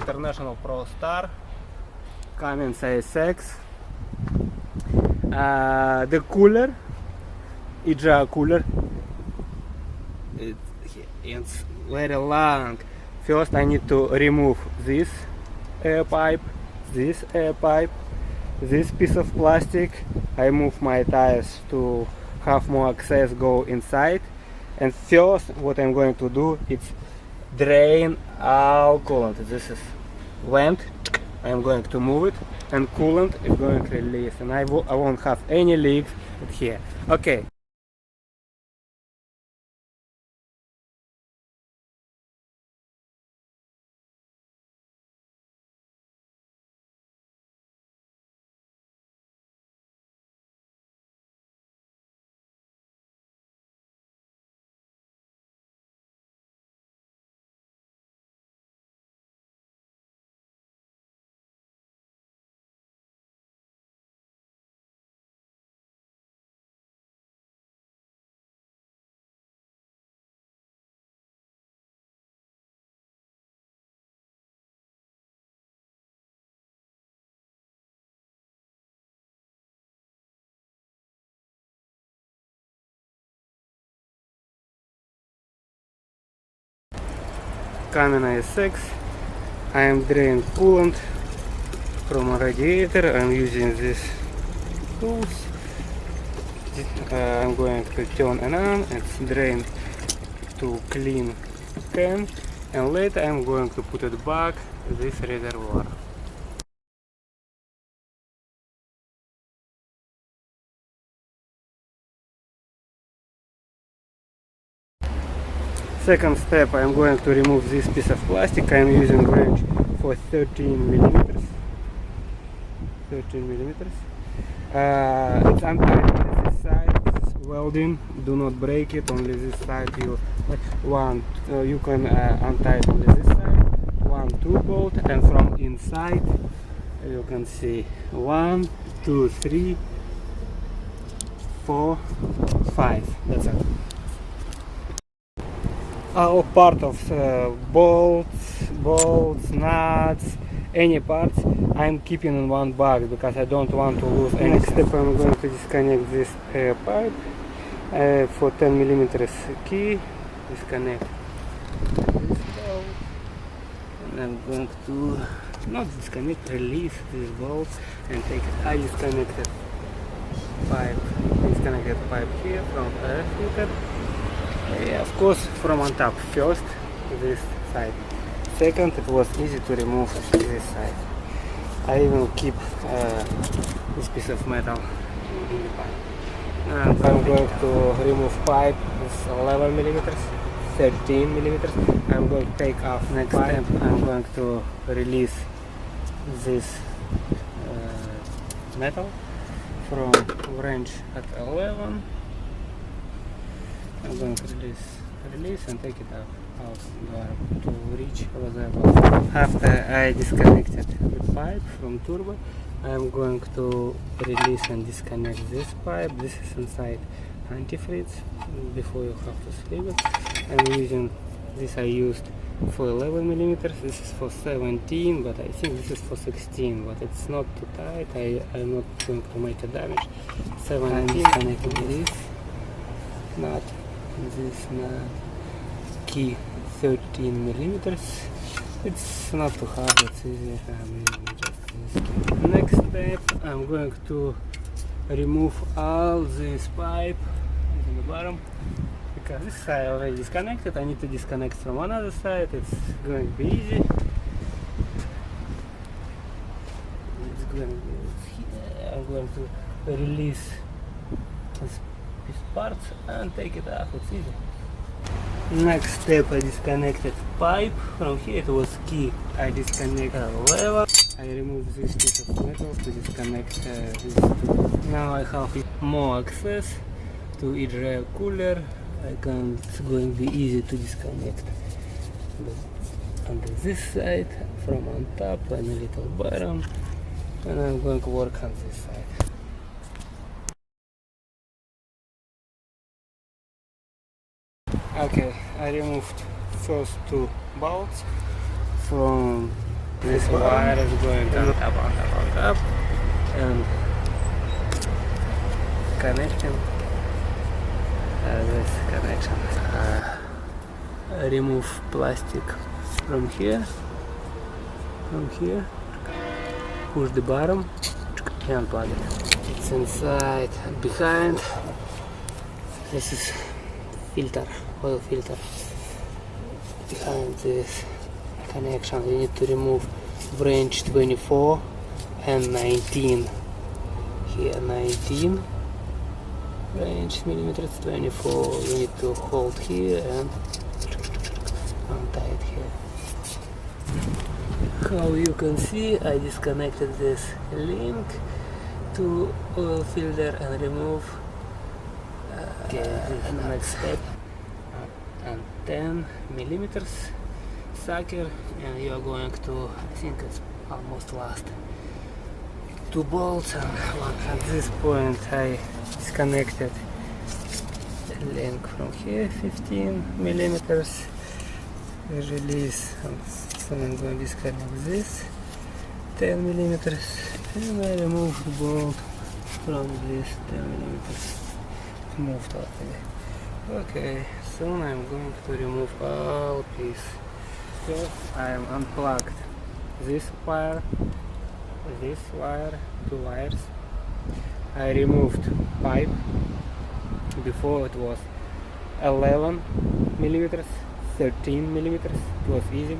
International Pro Star, CUMMINS ISX. The cooler, EGR Cooler, it's very long. First I need to remove this air pipe, this piece of plastic. I move my tires to have more access go inside, and first what I'm going to do is drain all coolant. This is vent, I'm going to move it, and coolant is going to release, and I won't have any leaks here. Okay. CUMMINS ISX. I am draining coolant from a radiator. I'm using these tools. I'm going to turn it on. It's drained to clean can, and later I'm going to put it back this reservoir. Second step, I'm going to remove this piece of plastic. I'm using wrench for 13 millimeters. It's untied on this side. It's welding. Do not break it. Only this side. You can untie it only this side. 1, 2 bolt, and from inside you can see 1, 2, 3, 4, 5. That's it. All part of bolts, nuts, any parts I'm keeping in one bag because I don't want to lose any. Next step, I'm going to disconnect this pipe for 10 millimeters key. Disconnect this valve, and I'm going to not disconnect, release this valve and take it. I disconnected pipe here from air filter. Yeah, of course, from on top. First, this side. Second, it was easy to remove this side. I even keep this piece of metal in the pipe. And I'm going to remove pipe. It's 11 millimeters, 13 millimeters. I'm going to take off next pipe. I'm going to release this metal from wrench at 11. I'm going to release and take it out to reach level. After I disconnected the pipe from turbo, I'm going to release and disconnect this pipe. This is inside antifreeze before you have to sleeve it. I'm using this. I used for 11 millimeters. This is for 17, but I think this is for 16. But it's not too tight. I'm not going to make a damage. 17. I'm disconnecting this nut. This nut key 13 millimeters. It's not too hard, it's easy. I'm using just this key. Next step, I'm going to remove all this pipe in the bottom because this side already disconnected. I need to disconnect from another side. It's going to be easy. I'm going to release this parts and take it off. It's easy. Next step, I disconnected pipe from here. It was key. I disconnected lever. I remove this piece of metal to disconnect this two. Now I have more access to EGR Cooler. It's going to be easy to disconnect under this side from on top and a little bottom, and I'm going to work on this side. Okay, I removed first two bolts from This wire is going on top, and connecting this connection. Remove plastic from here, push the bottom and plug it. It's inside, behind. This is filter, oil filter. Behind this connection we need to remove branch 24 and 19. Here 19 branch millimeters, 24 you need to hold here and untie it here. How you can see, I disconnected this link to oil filter and remove this next step. And 10 millimeters sucker, and you are going to, I think it's almost last, 2 bolts and one. At this point I disconnected the link from here, 15 millimeters, release, and so I'm going to disconnect this 10 millimeters, and I remove the bolt from this 10 millimeters. Moved already. Okay, soon I'm going to remove all piece. So I am unplugged this wire, 2 wires. I removed pipe. Before it was 11 millimeters, 13 millimeters. It was easy.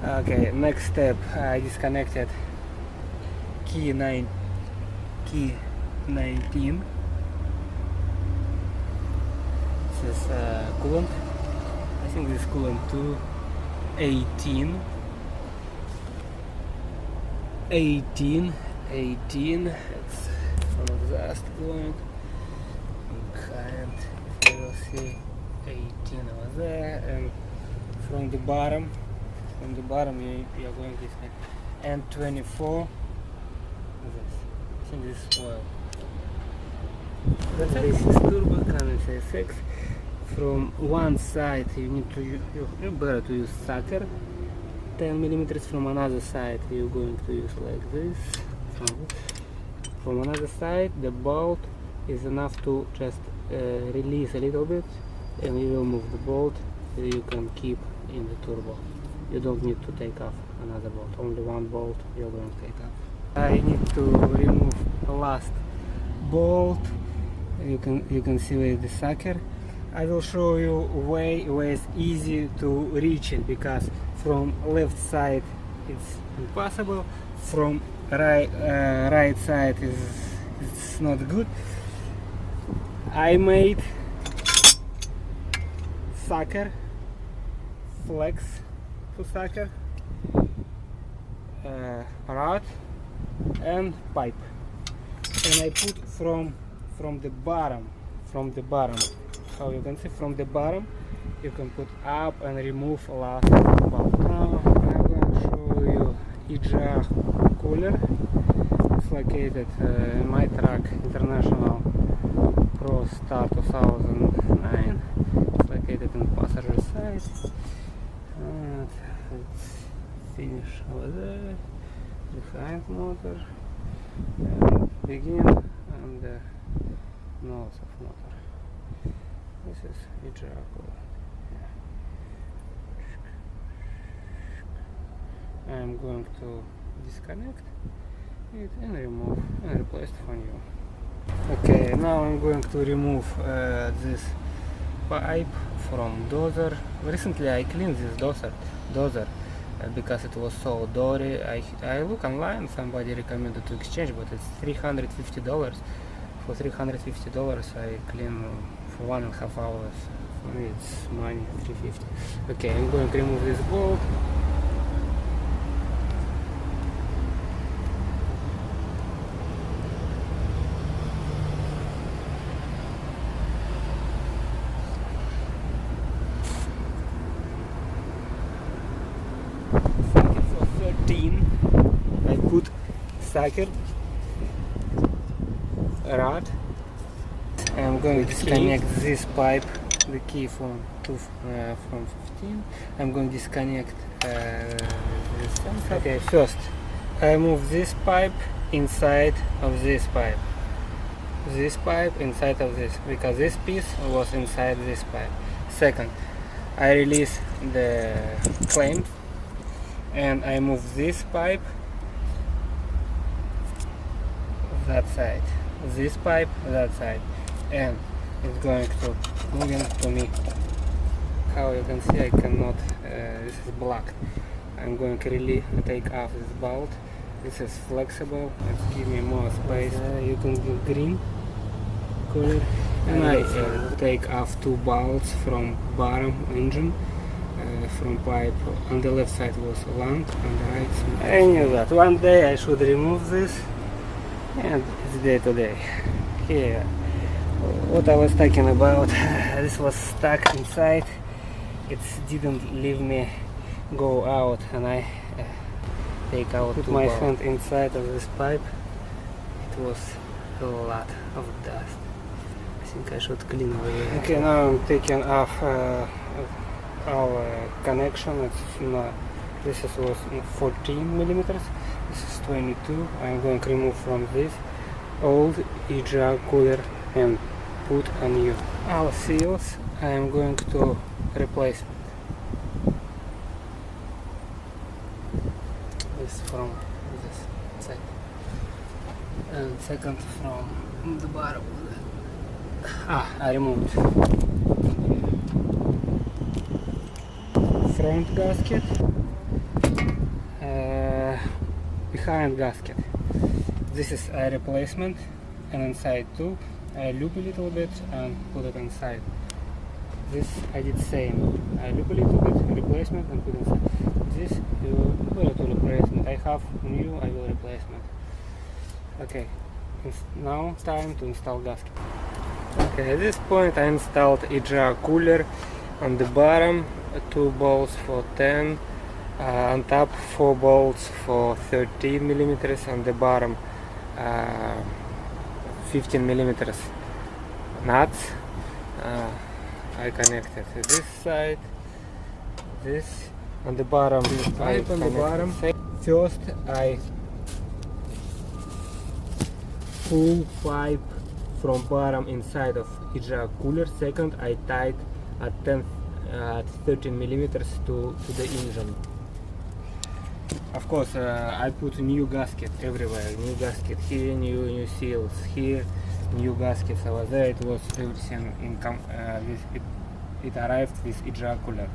Okay, next step, I disconnected key 19. This is coolant. I think this is coolant 218. 18. It's from exhaust going behind. You will see 18 over there, and from the bottom you are going to disconnect. And 24. This. I think this is oil. This is turbo CUMMINS ISX. From one side you need to you better to use sucker 10 millimeters. From another side you're going to use like this. From another side the bolt is enough to just release a little bit, and you will move the bolt you can keep in the turbo. You don't need to take off another bolt, only one bolt you're going to take off. I need to remove the last bolt. You can see with the sucker. I will show you way it's easy to reach it, because from left side it's impossible, from right side it's not good. I made sucker, flex to sucker, rod and pipe, and I put from the bottom. How you can see, from the bottom you can put up and remove last bolt. Now I'm going to show you EGR Cooler. It's located in my truck, International Pro Star 2009. It's located in passenger side, and it's finish over there, behind motor, and begin and the nose of motor. This is EGR Cooler. I'm going to disconnect it and remove and replace it for new. Okay, now I'm going to remove this pipe from dozer. Recently I cleaned this dozer because it was so dirty. I look online, somebody recommended to exchange, but it's $350. For $350 I clean for 1.5 hours. For me it's money, $350. Okay, I'm going to remove this bolt. For 13 I put socket, rod. I'm going to disconnect this pipe, the key from 15. I'm going to disconnect Okay, first I move this pipe inside of this pipe. This pipe inside of this, because this piece was inside this pipe. Second, I release the clamp and I move this pipe that side, this pipe that side, and it's going to move into me. How you can see, I cannot, this is blocked. I'm going to really take off this bolt. This is flexible, it's give me more space. You can do green color, and I take off two bolts from bottom engine, from pipe. On the left side was long, on the right side. I knew that one day I should remove this, and it's day to day. Here, what I was talking about, this was stuck inside. It didn't leave me go out, and I take out. Put my hand inside of this pipe. It was a lot of dust. I think I should clean away. Okay, now I'm taking off our connection. This was 14 millimeters. This is 22. I'm going to remove from this old EGR cooler and put a new. Our seals I am going to replace. This from this side, and second from the bottom. I removed front gasket, behind gasket. This is a replacement, and inside too. I loop a little bit and put it inside. This I did same. I loop a little bit, replacement, and put inside. This you put to replacement. I have new, I will replacement. Okay, now time to install gasket. Okay, at this point I installed EGR cooler. On the bottom 2 bolts for 10, on top 4 bolts for 13 millimeters. On the bottom 15 millimeters nuts. I connected to this side, this on the bottom, this pipe on the bottom. First I pull pipe from bottom inside of EGR cooler. Second I tied at 13 millimeters to the engine. Of course I put new gasket everywhere, new gasket here, new seals here, new gaskets over there. It was everything in it arrived with EGR cooler.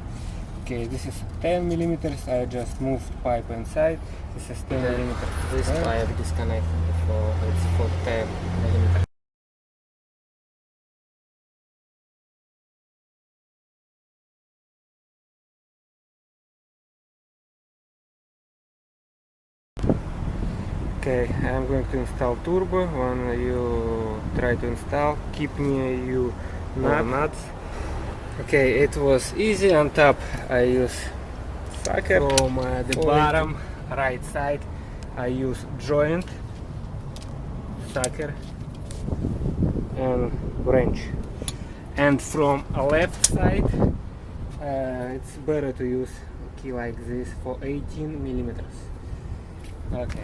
Okay, this is 10 millimeters. I just moved pipe inside. This is 10 millimeters. This pipe disconnected before. It's for 10 millimeters. Okay, I'm going to install turbo. When you try to install, keep near you nuts. Okay, it was easy. On top I use socket. From the bottom right side I use joint, socket and wrench. And from left side it's better to use key like this for 18 millimeters. Okay.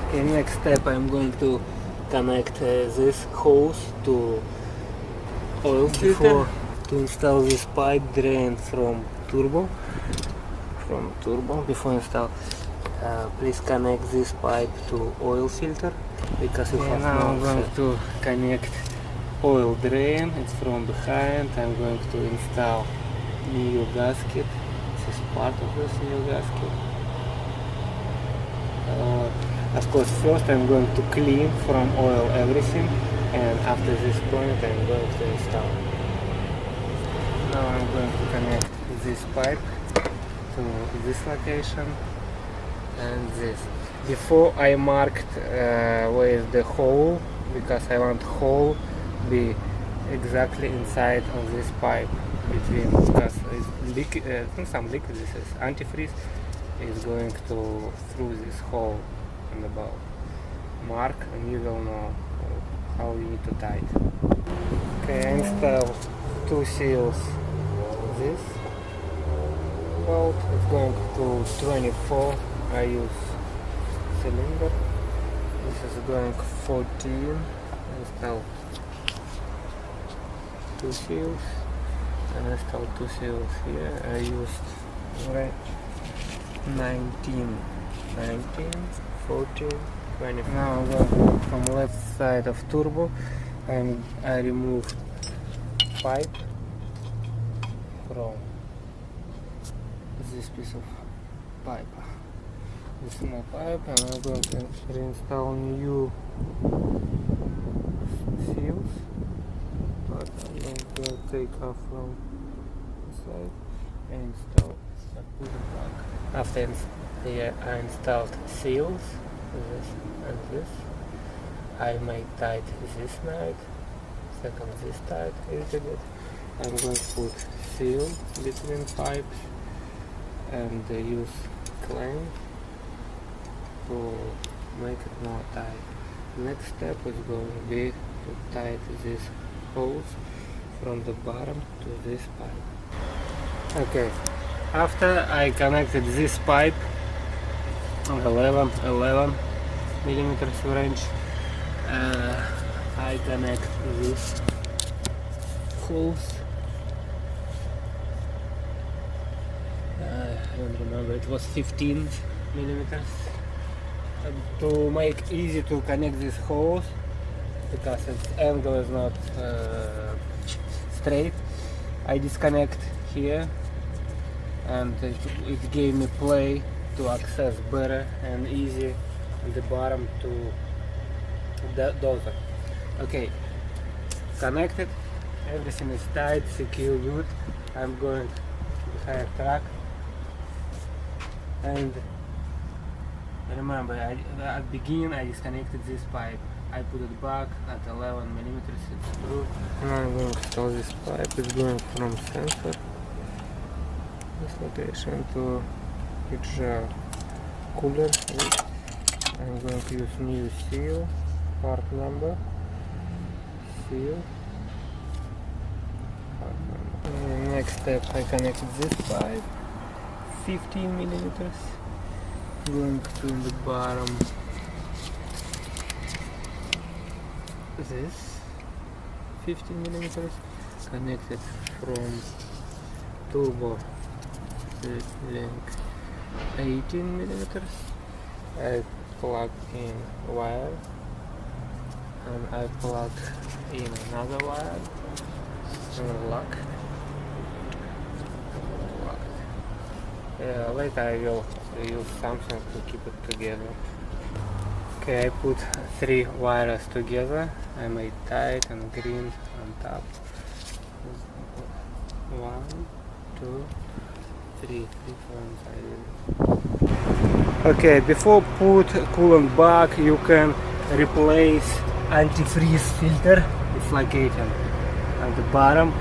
Okay, next step I'm going to connect this hose to oil filter. To install this pipe drain from turbo. Before install, please connect this pipe to oil filter, because you have now I'm going to connect oil drain. It's from behind. I'm going to install new gasket. This is part of this new gasket. Of course, first I'm going to clean from oil everything, and after this point I'm going to install. Now I'm going to connect this pipe to this location and this. Before I marked with the hole, because I want hole be exactly inside of this pipe between, because it's liquid, some liquid. This is antifreeze is going to through this hole in the bowl. Mark and you will know how you need to tie it. Okay, I installed 2 seals. This volt. It's going to 24. I use cylinder. This is going 14. Install 2 seals. And install 2 seals here. I used 19, 14, 20. Now I'm going from left side of turbo. I remove pipe from this piece of pipe. This small pipe, and I'm going to reinstall new seals. But I'm going to take off from the side and install. Put it back. After I installed seals, this and this, I made tight this nut, second this tight a little bit. I'm going to put seal between pipes and use clamp to make it more tight. Next step is going to be to tight this hose from the bottom to this pipe. Okay, after I connected this pipe, 11 millimeters range, I connect this hose. I don't remember, it was 15 millimeters. To make easy to connect this hose, because its angle is not straight, I disconnect here, and it gave me play to access better and easy at the bottom to the dozer. Okay, connected, everything is tight, secure, good. I'm going behind track, and remember, at the beginning I disconnected this pipe. I put it back at 11 millimeters, it's true. Now I'm going to install this pipe. It's going from sensor, this location, to EGR Cooler. I'm going to use new seal, part number, seal, part number. Next step, I connected this pipe, 15 millimeters, going to the bottom, this 15 millimeters, connected from turbo to link 18 millimeters. I plug in wire, and I plug in another wire, and lock. Later I will use something to keep it together. Okay, I put 3 wires together. I made tight and green on top. 1, 2, 3 different. Okay, before put coolant back, you can replace antifreeze filter. It's located at the bottom.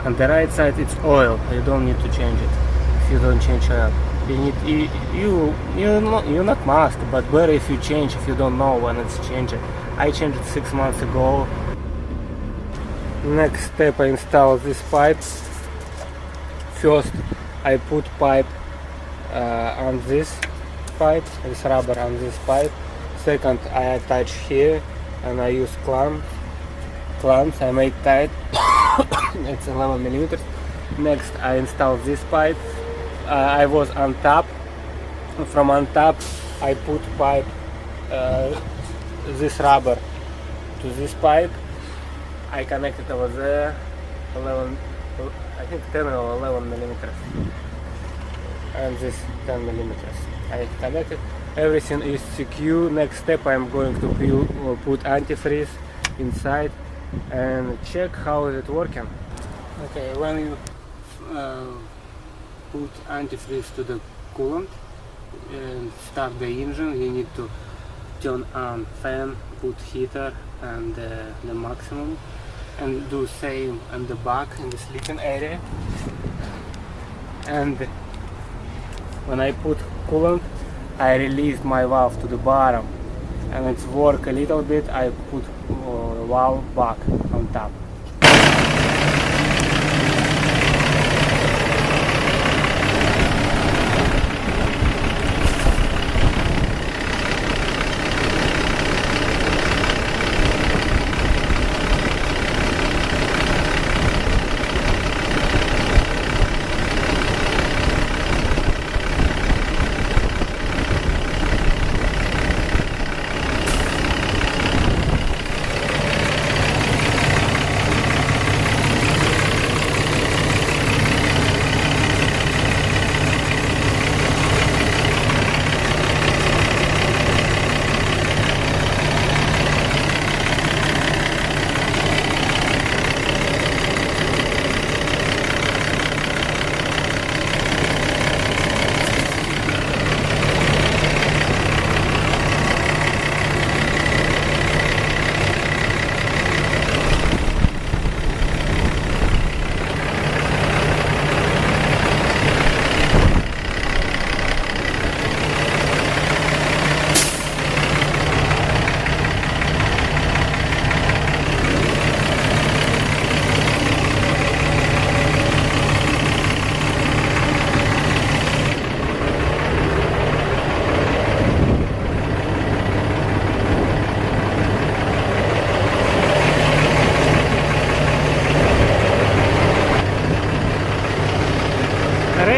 On the right side it's oil. You don't need to change it if you don't change oil. You not must, but better if you change if you don't know when it's changed. I changed it 6 months ago. Next step, I install this pipe. First I put pipe on this pipe, this rubber on this pipe. Second, I attach here and I use clamps. I make tight. It's 11 millimeters. Next I install this pipe. I was on top. From on top I put pipe, this rubber to this pipe. I connected over there 11, I think 10 or 11 millimeters, and this 10 millimeters. I connected. Everything is secure. Next step, I'm going to put antifreeze inside and check how is it working. Okay, when you put antifreeze to the coolant and start the engine, you need to turn on fan, put heater and the maximum, and do same on the back in the sleeping area. And when I put coolant, I release my valve to the bottom, and it's work a little bit. I put valve back on top.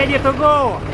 ready to go.